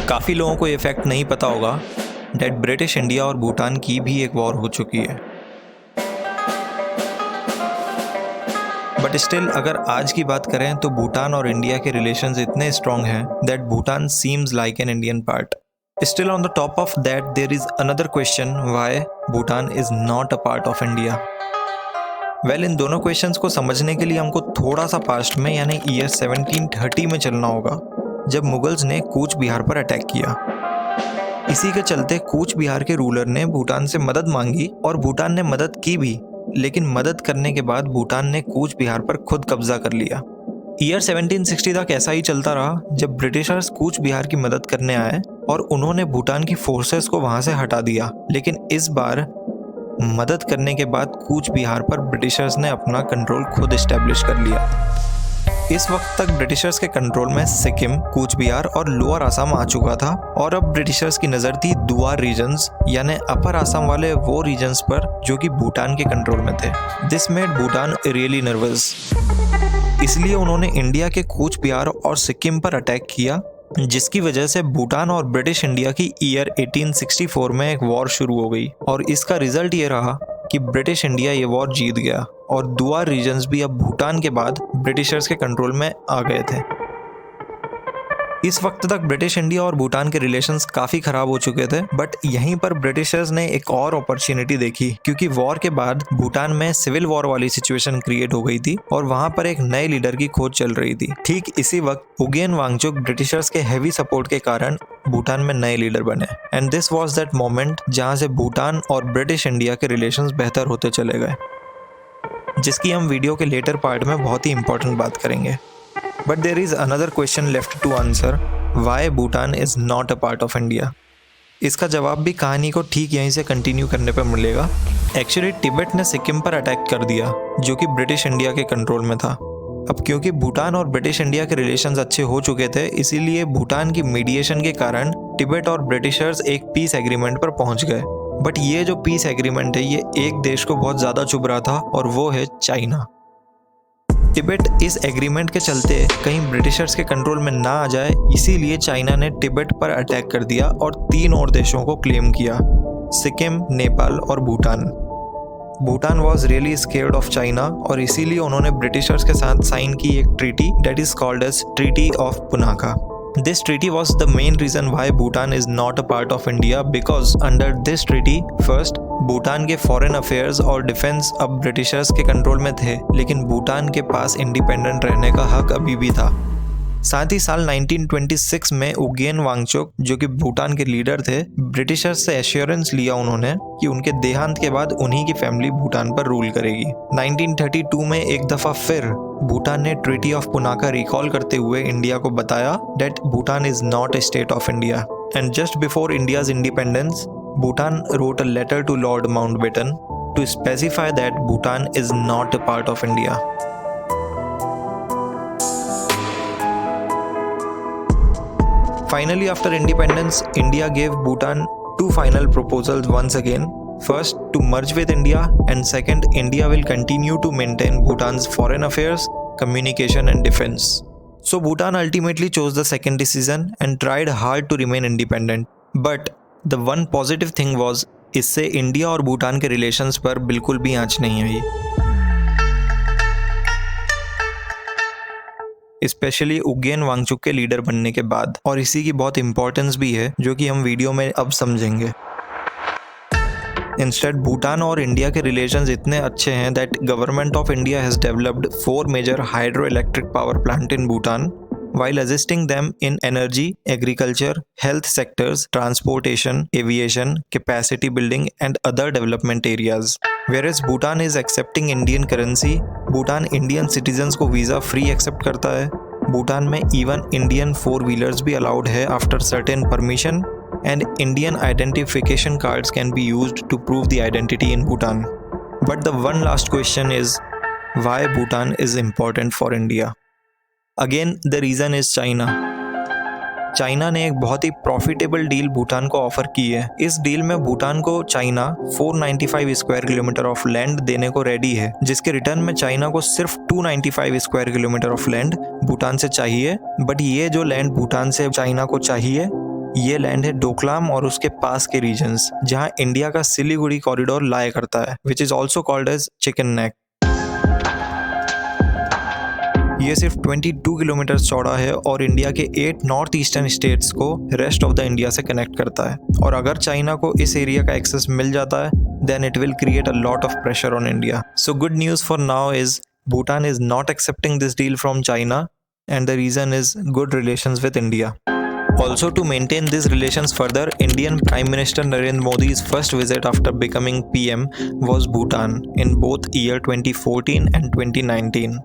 काफ़ी लोगों को ये फैक्ट नहीं पता होगा डेट ब्रिटिश इंडिया और भूटान की भी एक वॉर हो चुकी है। बट स्टिल अगर आज की बात करें तो भूटान और इंडिया के रिलेशंस इतने स्ट्रॉन्ग हैं that Bhutan seems like an Indian part. Still on the top of that there is another question why Bhutan is not a part of India. Well, इन दोनों क्वेश्चंस को समझने के लिए हमको थोड़ा सा पास्ट में यानी ईयर 1730 में चलना होगा, जब मुगल्स ने कूच बिहार पर अटैक किया। इसी के चलते कूच बिहार के रूलर ने भूटान से मदद मांगी और भूटान ने मदद की भी, लेकिन मदद करने के बाद भूटान ने कूच बिहार पर खुद कब्जा कर लिया। ईयर 1760 तक ऐसा ही चलता रहा, जब ब्रिटिशर्स कूच बिहार की मदद करने आए और उन्होंने भूटान की फोर्सेस को वहां से हटा दिया। लेकिन इस बार मदद करने के बाद कूच बिहार पर ब्रिटिशर्स ने अपना कंट्रोल खुद एस्टेब्लिश कर लिया। इस वक्त तक ब्रिटिशर्स के कंट्रोल में सिक्किम, कूच बिहार और लोअर असम आ चुका था और अब ब्रिटिशर्स की नज़र थी दुआर रीजन्स यानी अपर असम वाले वो रीजन्स पर जो कि भूटान के कंट्रोल में थे। This made Bhutan really nervous. इसलिए उन्होंने इंडिया के कूच बिहार और सिक्किम पर अटैक किया, जिसकी वजह से भूटान और ब्रिटिश इंडिया की ईयर 1864 में एक वॉर शुरू हो गई और इसका रिजल्ट ये रहा कि ब्रिटिश इंडिया ये वॉर जीत गया और दुआर रीजन्स भी अब भूटान के बाद ब्रिटिशर्स के कंट्रोल में आ गए थे। इस वक्त तक ब्रिटिश इंडिया और भूटान के रिलेशंस काफ़ी ख़राब हो चुके थे, बट यहीं पर ब्रिटिशर्स ने एक और अपॉर्चुनिटी देखी, क्योंकि वॉर के बाद भूटान में सिविल वॉर वाली सिचुएशन क्रिएट हो गई थी और वहां पर एक नए लीडर की खोज चल रही थी। ठीक इसी वक्त उगेन वांगचुक ब्रिटिशर्स के हैवी सपोर्ट के कारण भूटान में नए लीडर बने and this was that moment जहाँ से भूटान और ब्रिटिश इंडिया के रिलेशंस बेहतर होते चले गए, जिसकी हम वीडियो के लेटर पार्ट में बहुत ही इंपॉर्टेंट बात करेंगे। But there is another question left to answer, why Bhutan is not a part of India? इसका जवाब भी कहानी को ठीक यहीं से कंटिन्यू करने पर मिलेगा। एक्चुअली तिब्बत ने सिक्किम पर अटैक कर दिया, जो कि ब्रिटिश इंडिया के कंट्रोल में था। अब क्योंकि भूटान और ब्रिटिश इंडिया के रिलेशंस अच्छे हो चुके थे, इसीलिए भूटान की मीडिएशन के कारण तिब्बत और ब्रिटिशर्स एक पीस एग्रीमेंट पर पहुंच गए। बट ये जो पीस एग्रीमेंट है ये एक देश को बहुत ज़्यादा चुभ रहा था और वो है चाइना। तिब्बत इस एग्रीमेंट के चलते कहीं ब्रिटिशर्स के कंट्रोल में ना आ जाए, इसीलिए चाइना ने तिब्बत पर अटैक कर दिया और 3 और देशों को क्लेम किया, सिक्किम, नेपाल और Bhutan. Bhutan was really scared of China और इसीलिए उन्होंने ब्रिटिशर्स के साथ साइन की एक treaty that is called as treaty of Punakha. This treaty was the main reason why Bhutan is not a part of India, because under this treaty, first, Bhutan के foreign affairs और defence अब Britishers के control में थे, लेकिन भूटान के पास independent रहने का हक अभी भी था। साथ ही साल 1926 में उगेन वांगचुक, जो कि भूटान के लीडर थे, ब्रिटिशर्स से एश्योरेंस लिया उन्होंने कि उनके देहांत के बाद उन्हीं की फैमिली भूटान पर रूल करेगी। 1932 में एक दफ़ा फिर भूटान ने ट्रीटी ऑफ पुनाका रिकॉल करते हुए इंडिया को बताया that Bhutan is not a state of India and just before India's independence Bhutan wrote a letter to Lord Mountbatten to specify that Bhutan is not a part of India. Finally, after independence, India gave Bhutan 2 final proposals once again. First, to merge with India, and second, India will continue to maintain Bhutan's foreign affairs, communication and defense. So Bhutan ultimately chose the second decision and tried hard to remain independent. But the one positive thing was, इससे India और भूटान के relations पर बिल्कुल भी आंच नहीं आई, specially Ugen Wangchuck के leader बनने के बाद। और इसी की बहुत इंपॉर्टेंस भी है, जो कि हम वीडियो में अब समझेंगे। इंस्टेड भूटान और इंडिया के रिलेशंस इतने अच्छे हैं that government of India has developed 4 major hydro electric power plant in Bhutan while assisting them in energy, agriculture, health sectors, transportation, aviation, capacity building and other development areas. Whereas Bhutan is accepting Indian currency, Bhutan Indian citizens को visa free accept करता है। भूटान में even Indian 4-wheelers भी allowed है after certain permission, and Indian identification cards can be used to prove the identity in Bhutan. But the one last question is, why Bhutan is important for India? Again the reason is China. China ने एक बहुत ही profitable deal Bhutan को offer की है। इस deal में भूटान को China 495 square kilometre of land देने को रेडी है, जिसके रिटर्न में चाइना को सिर्फ 295 square kilometre of land Bhutan से चाहिए। बट ये जो लैंड भूटान से चाइना को चाहिए, ये लैंड है डोकलाम और उसके पास के रीजन्स जहां इंडिया का सिलीगुड़ी कॉरिडोर लाया करता है, which is also called as chicken neck. ये सिर्फ 22 किलोमीटर चौड़ा है और इंडिया के 8 नॉर्थ ईस्टर्न स्टेट्स को रेस्ट ऑफ द इंडिया से कनेक्ट करता है। और अगर चाइना को इस एरिया का एक्सेस मिल जाता है, then it will create a lot of pressure on India. So good news for now is Bhutan is not accepting this deal from China, and the reason is good relations with India. Also, to maintain these relations further, Indian Prime Minister Narendra Modi's first visit after becoming PM was Bhutan in both year 2014 and 2019.